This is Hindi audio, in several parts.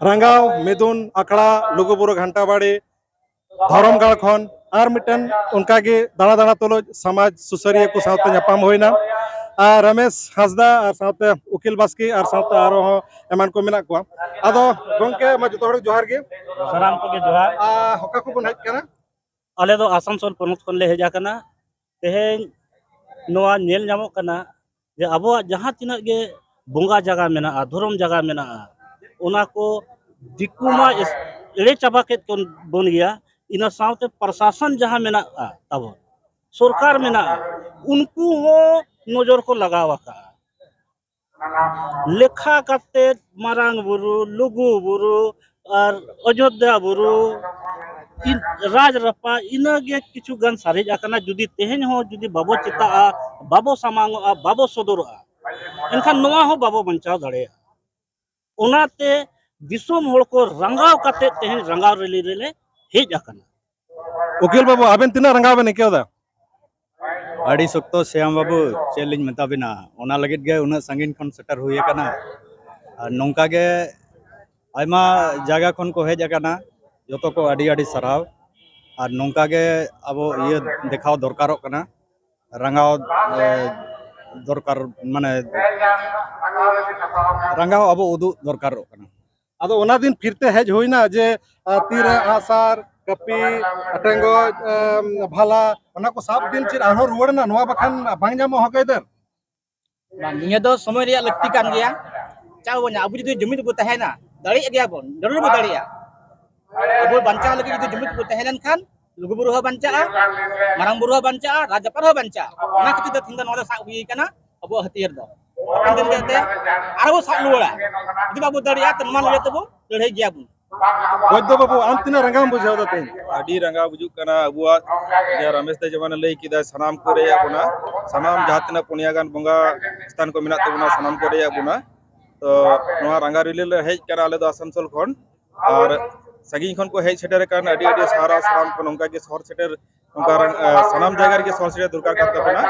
रंगाव मिदुन अखड़ा लुगुबुरु घंटाबाड़ी धरमगाड़ खन और मिटन उनका के दाना दाना तुलो समाज सुसरिया को साथ नापाम होइना रमेश हासदा और साथ उकिल बास्की और साथ आरो एमान को मेना को आदो गंके मा जतो हड़ जोहार गे साराम को के जोहार हका को बन हज कना आले दो आसानसोल पनत खन ले हेजा कना तेहें नोआ नेल नामो कना जे अबो जहां तिना गे बोंगा जगह मेना धर्म जगह मेना ओना को दिकुमा एड़े चाबा के बन गया इना सावते प्रशासन जहां मेना तब सरकार मेना उनको हो नजर को लगावा का लेखा करते मारांग बुरु लुगु बुरु और अयोध्या बुरु राज रपा इनागे किछु गन सारेज आकना जुदी तेहेन हो जुदी बाबो चिता बाबो सामांग बाबो सदर एनखान नोआ हो बाबो बंचाव दड़े ओनाते दिसोम होड़ को रंगाव करते तेहेन रंगाव रेली रेले हेज आकना उकिल बाबू आबेन तिना रंगाव बने क्यों दा अड़ी सख्तो श्याम बाबू चेलिंग मताबिना ओना लगित गे उना संगीन खन सेटर हुई कना नोंका गे आयमा जगह खन को हेज आकना जोतो को अड़ी अड़ी सराव और नोंका गे अब ये देखाव दरकारो कना रंगाव दरकार माने रंगाव अब उदु दरकारो कना आदो ओना दिन फिरते हेज होइना जे तीरे आसार कपी अटेंगो भाला ओना को साब दिन चिर आरो रुवड़ना नोआ बखान बांग जामो हकैदर निया दो समय रिया लक्ति कान गया चाव बना अब जुदी जुमिद को तहेना दड़ी गया बोन जरूर बो दड़िया अब बंचा लगे जुदी जुमिद को तहेलन खान लुगुबुरु हो बंचा मारांग बुरु हो बंचा राजपार हो बंचा ओना खति द थिंदा नोदा सा हुई kana अब हथियार दो अपन दिन कहते आरो सा लुड़ा जुदी बाबू दड़िया तनमा ले तबो लड़ाई गया बो गद्दो बाबू आम तिना रंगाम बुझाव दा तेन अड़ी रंगा बुजुक कना अबुआ जे रमेश दे जमाना लई किदा सनाम को रे बुना सनाम जहातना पुनिया गान बंगा स्थान को मिना तबुना सनाम को रे बुना तो नोआ रंगा रिले हेज करा आले दो आसनसोल खन और सगी खन को हेज सेटर कान अड़ी अड़ी सारा सनाम को नोंका के शहर सेटर नोंका सनाम जायगा के शहर सेटर दरकार करता बना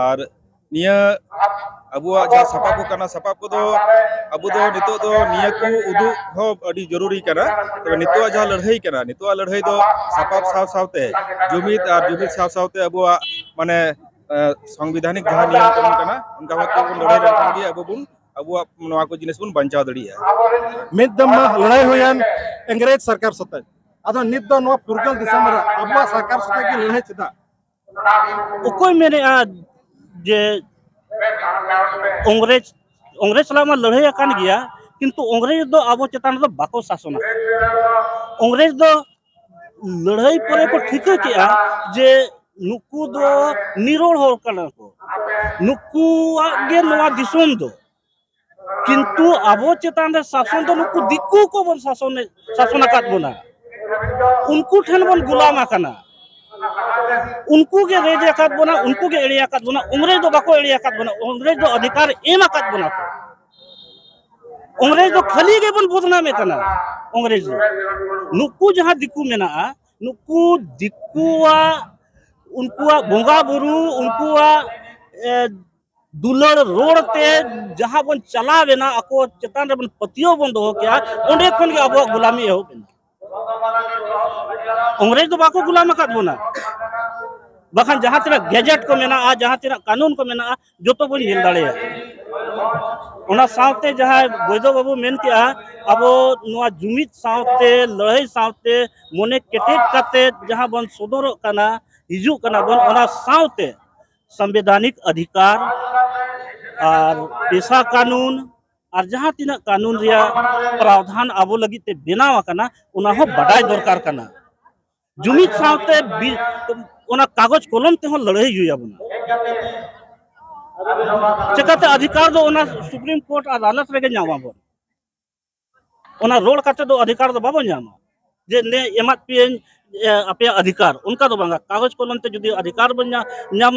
और निया अबुआ जहाँ सपाप को करना सपाप को दो अबु दो नितो दो निया को उदु हो अड़ी जरूरी करना तो नितो जहाँ लड़ाई करना नितो लड़ाई दो सपाप साव सावते जुमित और जुमित साव सावते अबुआ माने संविधानिक जहाँ नियम कानून करना उनका वक्त को लड़ाई रखने की अबु बुन अबुआ नोआ को जिनिस बुन बंचाव दड़ी है मिद दम लड़ाई होयन अंग्रेज सरकार सते आदो निद दो नोआ पुरगल दिसंबर अबुआ सरकार सते की लड़ाई चिदा उकोई मेरे जे अंग्रेज अंग्रेज सलामा लड़ाई आकान गया किंतु अंग्रेज दो आबो चेतान दो बाको शासन अंग्रेज दो लड़ाई परे को ठीक किया जे नुकु दो निरोड़ हो कना को नुकु आगे नवा दिसोम दो किंतु आबो चेतान दे शासन दो नुकु दिक्कु को बन शासन आकात बना उनको ठन बन गुलाम आकाना उनको के रेज आकात बना उनको के एड़ी आकात बना अंग्रेज दो बाको एड़ी आकात बना अंग्रेज दो अधिकार एम आकात बना अंग्रेज दो खाली के बन बोधना में कना अंग्रेज दो नुकु जहां दिक्कु मेना नुकु दिक्कुआ उनकुआ बोंगा बुरु उनकुआ दुलड़ रोड ते जहां बन चला बेना अको चेतान रे बन पतियो बन दो क्या ओंडे खन के अब गुलामी हो अंग्रेज दो बाको गुलाम आकात बना बखान जहां तेरा गैजेट को मेना जहां तेरा कानून को मेना जो तो बन हिल दाड़े ओना सावते जहां बोइदो बाबू मेन के अब नोआ जुमित सावते लड़ाई सावते मोने केटेट करते जहां बन सदर कना हिजू कना बन ओना सावते संवैधानिक अधिकार और पेशा कानून और जहां तीना कानून रिया प्रावधान अब लगी ते बनाव कना ओना हो बडाय दरकार कना जुमित सावते ओना कागज कलम ते हो लड़ाई हुई बना चेकाते अधिकार दो ओना सुप्रीम कोर्ट अदालत रेगे नामा बन ओना रोड काते दो अधिकार दो बाबो नामा जे ने एमात पियन अपे अधिकार उनका दो बांगा कागज कलम ते जुदी अधिकार बन नाम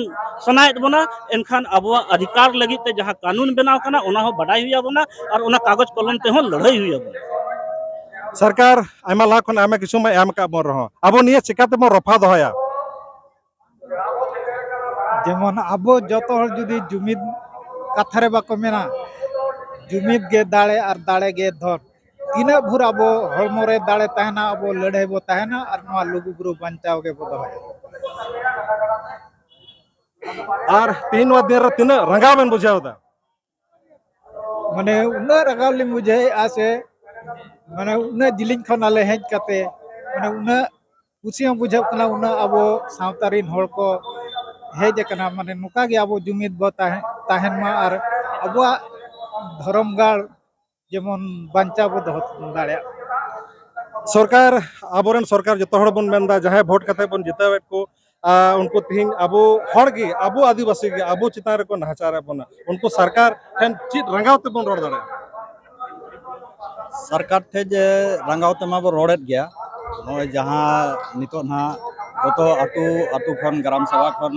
सनायत बना एनखान अबवा अधिकार लगी ते जहां कानून बनाव कना ओना हो बडाई हुई बना और ओना कागज कलम ते हो लड़ाई हुई बना सरकार आयमा लाख खन आयमा किछु मा एम का बन रहो अब निया चिकाते मो रफा दोया जेमन अब जतो जुदी जुमिद कथा रे बाको मेना जुमिद गे दाड़े और दाड़े गे धन तीना भूर अब हड़मोरे दाड़े तहना अब लड़ाई बो तहना और नवा लुगुबुरु बंचाव गे बो दोहय और 3 दिन रे तीना रंगा बेन बुझावदा माने उन्ना रगावली मुझे आसे माने उन्ना जिलिंग खनाले हेज कते माने उन्ना कुसिया बुझाव कना उन्ना अब सावतारिन हड़ को हेज कना माने नुका गे अब जुमिद बो तहन मा और अब धर्मगाड़ जेमन बंचा बो दोह दाड़े सरकार आबोरन सरकार जो हड़ बन मेनदा जहां भोट कते बन जितावेट को उनको तीन अब हड़गे अब आदिवासी गे अब चितान रे को नहाचार बना उनको सरकार ठन चित रंगावते बन रोड दाड़े सरकार ठे जे रंगावते मा बो रोड़ेत गया नय जहां नितो ना गतो आतु आतु खन ग्राम सभा खन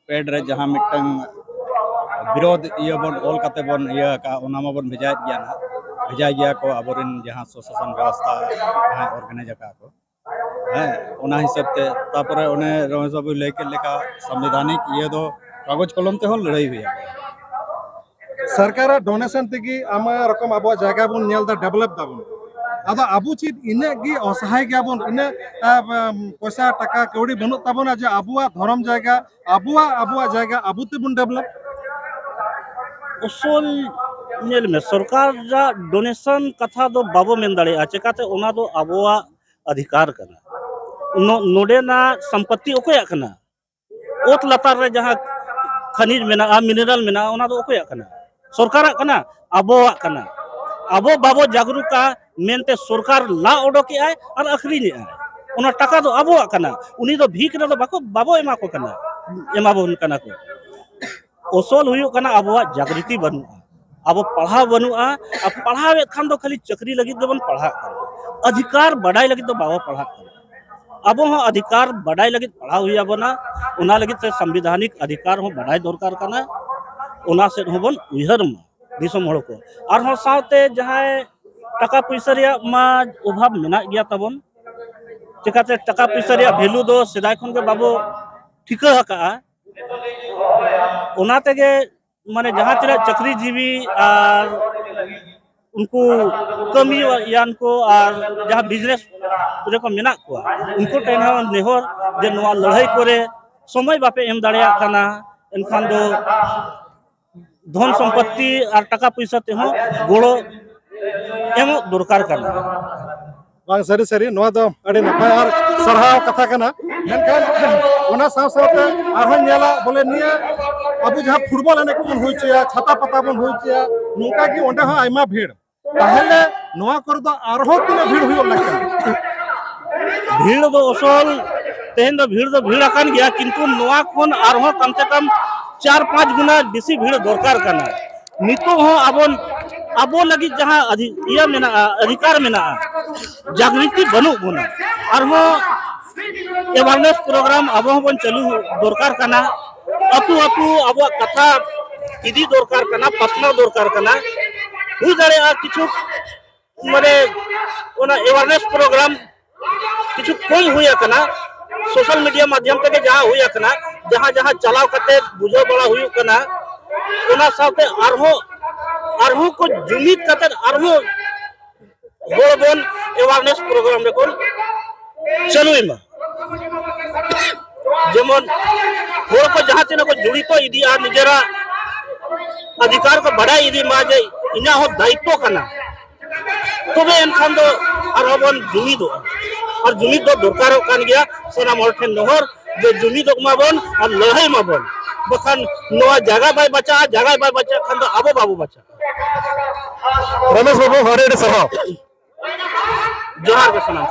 पेड रे जहां मिटंग विरोध इया बन ऑल कते बन इया का ओना मा बन भेजायत गया ना भेजा गया को आबोरिन जहां स्वशासन व्यवस्था जहां ऑर्गेनाइज का को ओना हिसाब ते तापरे ओने रमेश बाबू लेके लेका संवैधानिक ये दो कागज कलम ते हो लड़ाई हुई सरकार डोनेशन तेगी आमा रकम अब जगह बन नेलदा डेवलप दाबन आदा अबु चित इने गी असहाय गयाबन इने पैसा टाका कौड़ी बनु ताबना जे अबुआ धर्म जायगा अबुआ जायगा अबुते बन डेवलप उसल नेल में सरकार जा डोनेशन कथा दो बाबो मेन दाड़े चेकाते ओना दो आबोआ अधिकार कना नोडे ना संपत्ति ओकोया कना ओत लतार रे जहां खनिज मेना मिनरल मेना ओना दो ओकोया कना सरकार कना आबोआ कना आबो बाबो जागरूका मेनते सरकार ला ओडोके आय और अखरीने आय ओना टाका दो आबोआ कना उनी दो भीख रे दो बाको बाबो एमा को कना एमा बोन कना को ओसल हुयो कना आबोआ जागृति बनुआ अब पढ़ा बनुआ अब पढ़ावे खान दो खाली चक्री लगी दो बन पढ़ा अधिकार बढ़ाई लगी तो बाबा पढ़ा अब हो अधिकार बढ़ाई लगी पढ़ा हुई बना उना लगी से संवैधानिक अधिकार हो बढ़ाई दरकार कना उना से होबन उहर मा दिसम हड़ को और हो साथे जहां टाका पैसा रे मा अभाव मेना गया तबन चिकाते टाका पैसा रे वैल्यू दो सिदाय खन के बाबू ठिका हका उना तेगे माने जहां तेरा चक्री जीवी और उनको कमी यान को और जहां बिजनेस को मेना को उनको टेन नेहर जे नवा लड़ाई करे समय बापे एम दाड़िया कना एनखान दो धन संपत्ति और टाका पैसा ते हो गोड़ो एम दरकार कना बांग सरी सरी नवा दो अड़ी नपाय और सरहाव कथा कना मेनखान ओना साव सावते आरहन नेला बोले निया अब जहां फुटबॉल एने को होई छिया छाता पता बन होई छिया नुका की ओंडे हो आइमा भीड़ ताहले नवा कर दो आरहो तिना भीड़ हुयो लगा भीड़ दो असल तेहन दो भीड़ अकान गया किंतु नवा खन आरहो कम से कम 4-5 गुना बेसी भीड़ दरकार कना नितो हो आबो लगी जहां इया मेना अधिकार मेना जागृति बनु बना आरहो अवेयरनेस प्रोग्राम आबो बन चालू दरकार कना अतु अब कथा इदी दरकार कना पसना दरकार कना हुई दाड़े किछु माने ओना अवेयरनेस प्रोग्राम किछु कम हुई कना सोशल मीडिया माध्यम तक जहां हुई कना जहां चलाव कते बुझो बड़ा हुई कना ओना साथे आरहो को जुमित कते आरहो होबन अवेयरनेस प्रोग्राम रे कोन चलुई मा जेमन होर को जहां तेना को जुड़ी तो इदी आ निजरा अधिकार को बढ़ाई इदी मा जे इना हो दायित्व कना तबे एनखान दो आरबन जुमिद और जुमिद दो दरकार कान गया सोना मोरठेन नहर जे जुमिद माबन और लड़ाई माबन बखान नवा जगह बाय बचा खान दो आबो बाबू बचा रमेश बाबू हरे सरहाव जोहार के सलाम